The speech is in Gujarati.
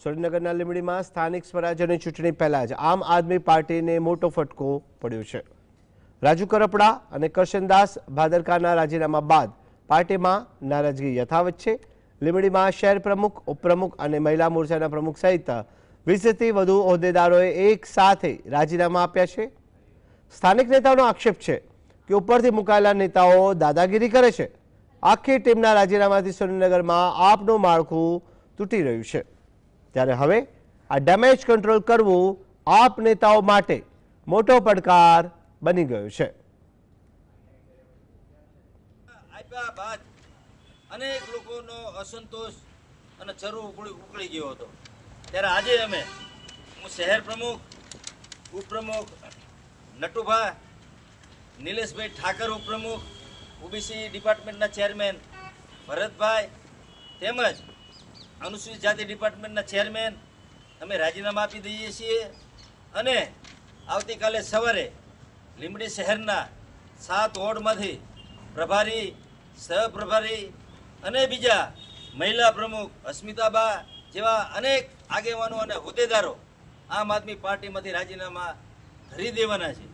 સુરેન્દ્રનગરના લીંબડીમાં સ્થાનિક સ્વરાજ્યની ચૂંટણી પહેલા જ આમ આદમી પાર્ટીને મોટો ફટકો પડ્યો છે। રાજુ કરપડા અને કરશનદાસ ભાદરકાના રાજીનામા બાદ પાર્ટીમાં નારાજગી યથાવત છે। લીંબડીમાં શહેર પ્રમુખ, ઉપપ્રમુખ અને મહિલા મોરચાના પ્રમુખ સહિત 20 થી વધુ હોદ્દેદારોએ એક સાથે રાજીનામા આપ્યા છે। સ્થાનિક નેતાઓનો આક્ષેપ છે કે ઉપરથી મુકાયેલા નેતાઓ દાદાગીરી કરે છે। આખી ટીમના રાજીનામાથી સુરેન્દ્રનગરમાં આપનું માળખું તૂટી રહ્યું છે, ત્યારે હવે આ ડેમેજ કંટ્રોલ કરવું આપ નેતાઓ માટે મોટો પડકાર બની ગયો છે। આપ્યા બાદ અનેક લોકોનો અસંતોષ અને ચરુ ઉકળી ગયો હતો, ત્યારે આજે અમે હું શહેર પ્રમુખ, ઉપપ્રમુખ નટુભા, નિલેશભાઈ ઠાકર ઉપપ્રમુખ, ઓબીસી ડિપાર્ટમેન્ટના ચેરમેન ભરતભાઈ તેમજ અનુસૂચિત જાતિ ડિપાર્ટમેન્ટના ચેરમેન અમે રાજીનામા આપી દઈએ છીએ અને આવતીકાલે સવારે લીંબડી શહેરના 7 વોર્ડમાંથી પ્રભારી, સહપ્રભારી અને બીજા મહિલા પ્રમુખ અસ્મિતાબા જેવા અનેક આગેવાનો અને હોદ્દેદારો આમ આદમી પાર્ટીમાંથી રાજીનામા ધરી દેવાના છે।